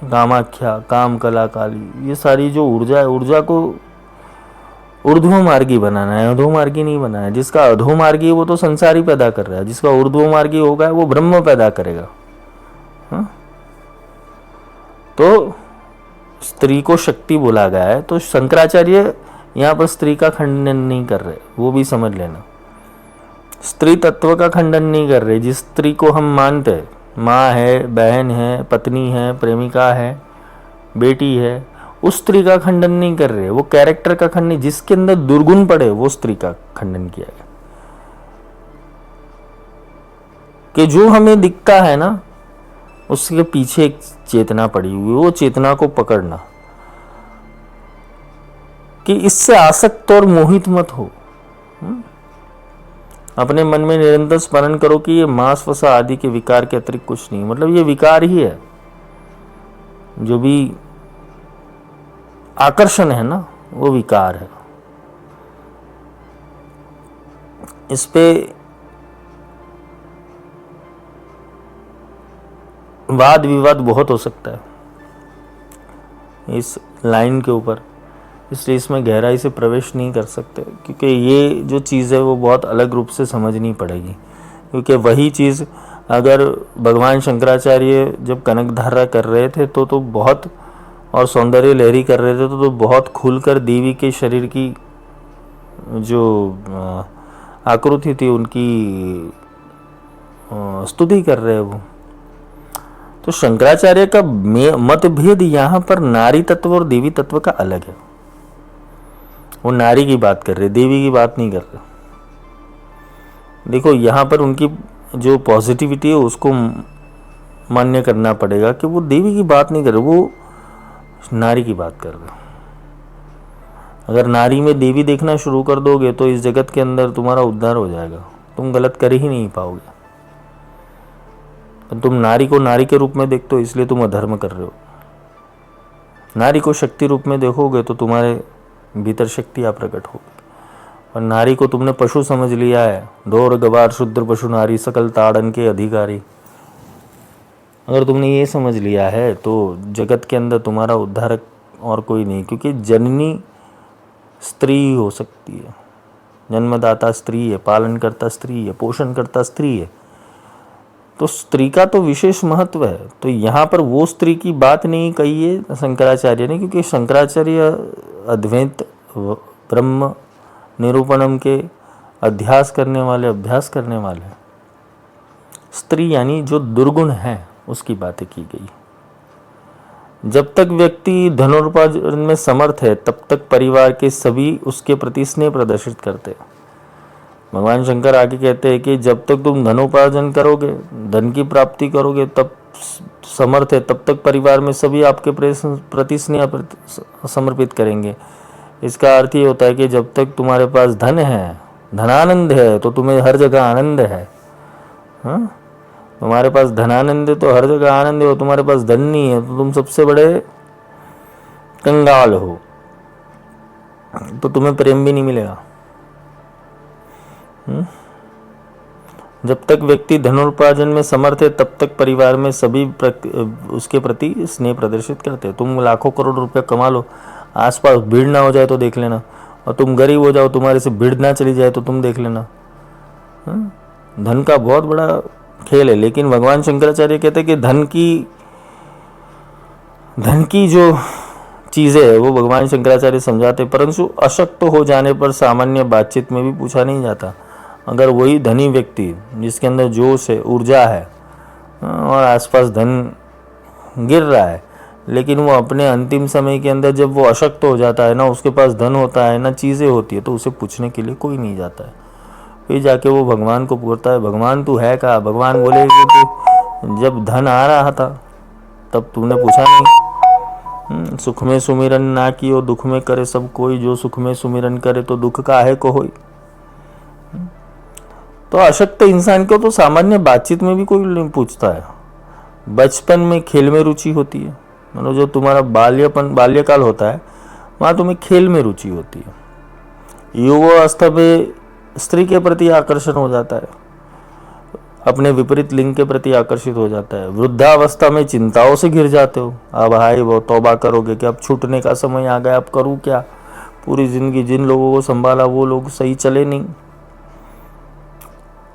कामाख्या, काम कला काली, ये सारी जो ऊर्जा है, ऊर्जा को ऊर्ध्वमार्गी बनाना है, अधोमार्गी नहीं बनाना है। जिसका अधोमार्गी है वो तो संसारी पैदा कर रहा है, जिसका ऊर्ध्वमार्गी होगा वो ब्रह्म पैदा करेगा। तो स्त्री को शक्ति बोला गया है, तो शंकराचार्य यहाँ पर स्त्री का खंडन नहीं कर रहे, वो भी समझ लेना। स्त्री तत्व का खंडन नहीं कर रहे। जिस स्त्री को हम मानते हैं, माँ है, बहन है, पत्नी है, प्रेमिका है, बेटी है, उस स्त्री का खंडन नहीं कर रहे। वो कैरेक्टर का खंडन, जिसके अंदर दुर्गुण पड़े वो स्त्री का खंडन किया गया। कि जो हमें दिखता है ना उसके पीछे एक चेतना पड़ी हुई, वो चेतना को पकड़ना, कि इससे आसक्त और मोहित मत हो। अपने मन में निरंतर स्मरण करो कि ये मांस वसा आदि के विकार के अतिरिक्त कुछ नहीं। मतलब ये विकार ही है, जो भी आकर्षण है ना वो विकार है। इस पे वाद विवाद बहुत हो सकता है इस लाइन के ऊपर, इसलिए इसमें गहराई से प्रवेश नहीं कर सकते, क्योंकि ये जो चीज़ है वो बहुत अलग रूप से समझनी पड़ेगी। क्योंकि वही चीज़ अगर भगवान शंकराचार्य जब कनकधारा कर रहे थे तो बहुत, और सौंदर्य लहरी कर रहे थे तो बहुत खुलकर देवी के शरीर की जो आकृति थी उनकी स्तुति कर रहे हैं वो। तो शंकराचार्य का मतभेद यहाँ पर नारी तत्व और देवी तत्व का अलग है। वो नारी की बात कर रहे, देवी की बात नहीं कर रहे। देखो यहाँ पर उनकी जो पॉजिटिविटी है उसको मान्य करना पड़ेगा कि वो देवी की बात नहीं कर रहे, वो नारी की बात कर रहे। अगर नारी में देवी देखना शुरू कर दोगे तो इस जगत के अंदर तुम्हारा उद्धार हो जाएगा, तुम गलत कर ही नहीं पाओगे। तुम नारी को नारी के रूप में देखते हो इसलिए तुम अधर्म कर रहे हो। नारी को शक्ति रूप में देखोगे तो तुम्हारे भीतर शक्तियाँ प्रकट होगी। और नारी को तुमने पशु समझ लिया है, ढोर गवार शूद्र पशु नारी सकल ताड़न के अधिकारी, अगर तुमने ये समझ लिया है तो जगत के अंदर तुम्हारा उद्धारक और कोई नहीं, क्योंकि जननी स्त्री हो सकती है, जन्मदाता स्त्री है, पालनकर्ता स्त्री है, पोषणकर्ता स्त्री है, तो स्त्री का तो विशेष महत्व है। तो यहाँ पर वो स्त्री की बात नहीं कही है शंकराचार्य ने, क्योंकि शंकराचार्य अद्वैत ब्रह्म निरूपणम के अभ्यास करने वाले स्त्री यानी जो दुर्गुण है उसकी बातें की गई। जब तक व्यक्ति धनोपार्जन में समर्थ है तब तक परिवार के सभी उसके प्रति स्नेह प्रदर्शित करते हैं। भगवान शंकर आगे कहते हैं कि जब तक तुम धनोपार्जन करोगे, धन की प्राप्ति करोगे, तब समर्थ है तब तक परिवार में सभी आपके प्रति स्नेह समर्पित करेंगे। इसका अर्थ ये होता है कि जब तक तुम्हारे पास धन है, धनानंद है, तो तुम्हें हर जगह आनंद है। हाँ, तुम्हारे पास धनानंद है तो हर जगह आनंद है, और तुम्हारे पास धन नहीं है तो तुम सबसे बड़े कंगाल हो, तो तुम्हें प्रेम भी नहीं मिलेगा। जब तक व्यक्ति धनोपार्जन में समर्थ है तब तक परिवार में सभी उसके प्रति स्नेह प्रदर्शित करते हैं। तुम लाखों करोड़ रुपए कमा लो, आसपास भीड़ ना हो जाए तो देख लेना, और तुम गरीब हो जाओ, तुम्हारे से भीड़ ना चली जाए तो तुम देख लेना। धन का बहुत बड़ा खेल है। लेकिन भगवान शंकराचार्य कहते हैं कि धन की जो चीज़ें है वो भगवान शंकराचार्य समझाते, परंतु अशक्त हो जाने पर सामान्य बातचीत में भी पूछा नहीं जाता। अगर वही धनी व्यक्ति जिसके अंदर जोश है, ऊर्जा है, और आसपास धन गिर रहा है, लेकिन वो अपने अंतिम समय के अंदर जब वो अशक्त हो जाता है, ना उसके पास धन होता है ना चीज़ें होती है, तो उसे पूछने के लिए कोई नहीं जाता है। फिर जाके वो भगवान को पूछता है, भगवान तू है कहाँ? भगवान बोले कि जब धन आ रहा था तब तूने पूछा नहीं। सुख में सुमिरन ना कियो दुख में करे सब कोई, जो सुख में सुमिरन करे तो दुख काहे को होई। तो अशक्त इंसान को तो सामान्य बातचीत में भी कोई नहीं पूछता है। बचपन में खेल में रुचि होती है, मतलब जो तुम्हारा बाल्यकाल होता है वहाँ तुम्हें खेल में रुचि होती है। युवावस्था में स्त्री के प्रति आकर्षण हो जाता है, अपने विपरीत लिंग के प्रति आकर्षित हो जाता है। वृद्धावस्था में चिंताओं से घिर जाते हो, अब हाय वो तौबा करोगे कि अब छूटने का समय आ गया, अब करूँ क्या? पूरी जिंदगी जिन लोगों को संभाला वो लोग सही चले नहीं।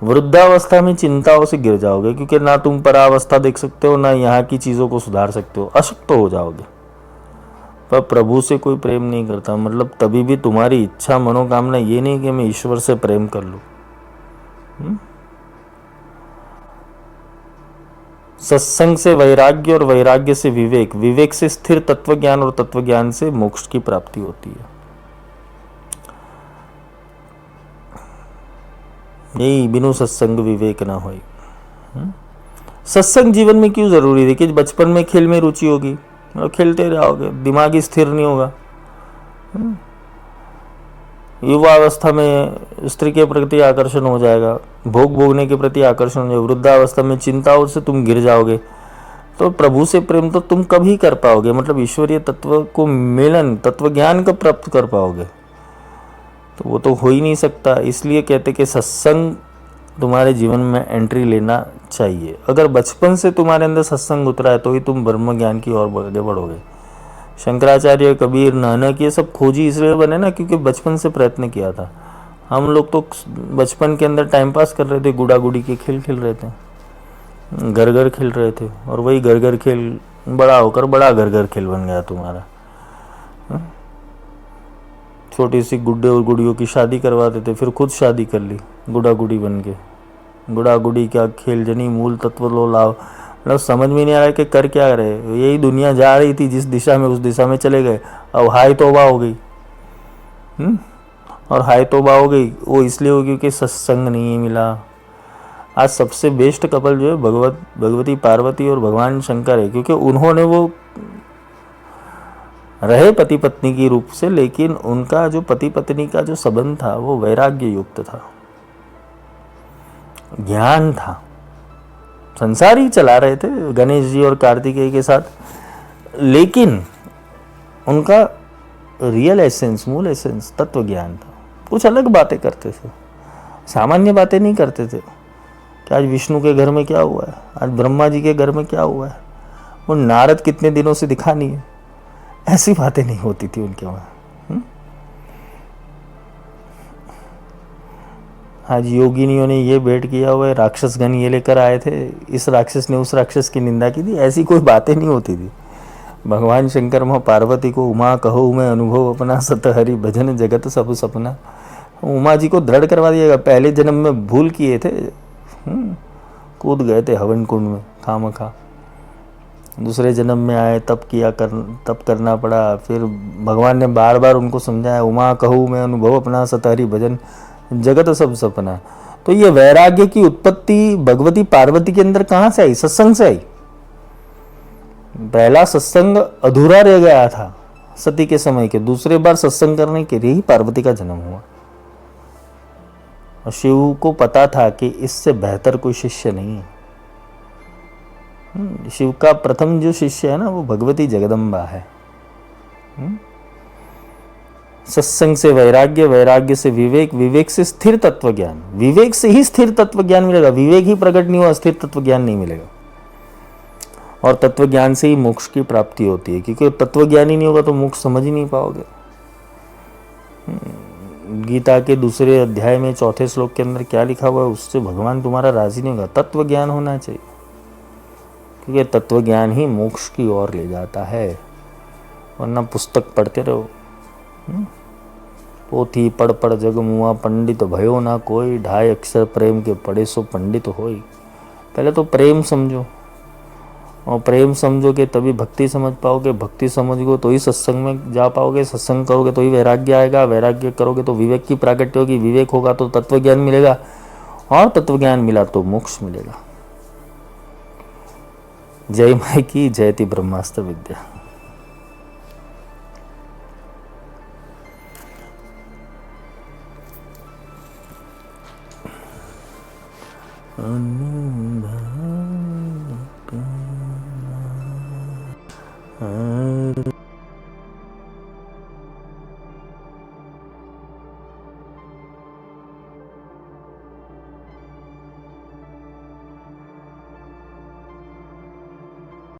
वृद्धावस्था में चिंताओं से गिर जाओगे, क्योंकि ना तुम परावस्था देख सकते हो, ना यहाँ की चीज़ों को सुधार सकते हो, अशक्त हो जाओगे। पर प्रभु से कोई प्रेम नहीं करता, मतलब तभी भी तुम्हारी इच्छा मनोकामना ये नहीं कि मैं ईश्वर से प्रेम कर लूँ। सत्संग से वैराग्य और वैराग्य से विवेक, विवेक से स्थिर तत्वज्ञान और तत्वज्ञान से मोक्ष की प्राप्ति होती है। यही बिनु सत्संग विवेक ना होई। सत्संग जीवन में क्यों जरूरी है? कि बचपन में खेल में रुचि होगी, और खेलते रहोगे, दिमाग स्थिर नहीं होगा। युवावस्था में स्त्री के प्रति आकर्षण हो जाएगा, भोग भोगने के प्रति आकर्षण हो जाएगा। वृद्धावस्था में चिंताओं से तुम गिर जाओगे, तो प्रभु से प्रेम तो तुम कभी कर पाओगे, मतलब ईश्वरीय तत्व को मिलन, तत्व ज्ञान कब प्राप्त कर पाओगे? तो वो तो हो ही नहीं सकता। इसलिए कहते कि सत्संग तुम्हारे जीवन में एंट्री लेना चाहिए। अगर बचपन से तुम्हारे अंदर सत्संग उतरा है तो ही तुम ब्रह्म ज्ञान की ओर आगे बढ़ोगे। शंकराचार्य, कबीर, नानक, ये सब खोजी इसलिए बने ना क्योंकि बचपन से प्रयत्न किया था। हम लोग तो बचपन के अंदर टाइम पास कर रहे थे, गुड़ा गुड़ी के खेल खेल रहे थे, घर घर खेल रहे थे, और वही घर घर खेल बड़ा होकर बड़ा घर घर खेल बन गया तुम्हारा। छोटी सी गुड्डे और गुड़ियों की शादी करवाते थे, फिर खुद शादी कर ली गुड़ा गुड़ी बन के। गुड़ा गुड़ी क्या खेल जनी मूल तत्व लो लाओ, मतलब समझ में नहीं आ रहा है कि कर क्या रहे। यही दुनिया जा रही थी जिस दिशा में, उस दिशा में चले गए। अब हाय तौबा हो गई। और हाय तौबा हो गई वो इसलिए हो क्योंकि सत्संग नहीं मिला। आज सबसे बेस्ट कपल जो है भगवती पार्वती और भगवान शंकर है, क्योंकि उन्होंने वो रहे पति पत्नी की रूप से, लेकिन उनका जो पति पत्नी का जो संबंध था वो वैराग्य युक्त था, ज्ञान था। संसार ही चला रहे थे गणेश जी और कार्तिकेय के साथ, लेकिन उनका रियल एसेंस, मूल एसेंस तत्व ज्ञान था। कुछ अलग बातें करते थे, सामान्य बातें नहीं करते थे कि आज विष्णु के घर में क्या हुआ है, आज ब्रह्मा जी के घर में क्या हुआ है, वो नारद कितने दिनों से दिखा नहीं है। ऐसी बातें नहीं होती थी उनके वहाँ। आज योगिनियों ने ये भेंट किया हुआ है, राक्षसगण ये लेकर आए थे, इस राक्षस ने उस राक्षस की निंदा की थी, ऐसी कोई बातें नहीं होती थी। भगवान शंकर माँ पार्वती को उमा कहो मैं अनुभव अपना, सत हरि भजन जगत सब सपना। उमा जी को दृढ़ करवा दिएगा, पहले जन्म में भूल किए थे, कूद गए थे हवन कुंड में खामखा, दूसरे जन्म में आए तब करना पड़ा। फिर भगवान ने बार बार उनको समझाया, उमा कहूँ मैं अनुभव अपना, सत हरि भजन जगत सब सपना। तो ये वैराग्य की उत्पत्ति भगवती पार्वती के अंदर कहाँ से आई? सत्संग से आई। पहला सत्संग अधूरा रह गया था सती के समय के, दूसरे बार सत्संग करने के लिए ही पार्वती का जन्म हुआ। और शिव को पता था कि इससे बेहतर कोई शिष्य नहीं है। शिव का प्रथम जो शिष्य है ना, वो भगवती जगदम्बा है। सत्संग से वैराग्य, वैराग्य से विवेक, विवेक से स्थिर तत्व ज्ञान, विवेक से ही स्थिर तत्व ज्ञान मिलेगा। विवेक ही प्रकट नहीं हुआ, स्थिर तत्व ज्ञान नहीं मिलेगा। और तत्व ज्ञान से ही मोक्ष की प्राप्ति होती है, क्योंकि तत्व ज्ञान ही नहीं होगा तो मोक्ष समझ ही नहीं पाओगे। गीता के दूसरे अध्याय में चौथे श्लोक के अंदर क्या लिखा हुआ है, उससे भगवान तुम्हारा राजी नहीं होगा। तत्व ज्ञान होना चाहिए, क्योंकि तत्व ज्ञान ही मोक्ष की ओर ले जाता है। वरना पुस्तक पढ़ते रहो, पोथी पढ़ पढ़ जग मुआ, पंडित भयो ना कोई, ढाई अक्षर प्रेम के पढ़े सो पंडित होई। पहले तो प्रेम समझो, और प्रेम समझोगे तभी भक्ति समझ पाओगे, भक्ति समझोगे तो ही सत्संग में जा पाओगे, सत्संग करोगे तो ही वैराग्य आएगा, वैराग्य करोगे तो विवेक की प्राकट्य होगी, विवेक होगा तो तत्व ज्ञान मिलेगा, और तत्व ज्ञान मिला तो मोक्ष मिलेगा। जय माई की जयति ब्रह्मास्त्र विद्या।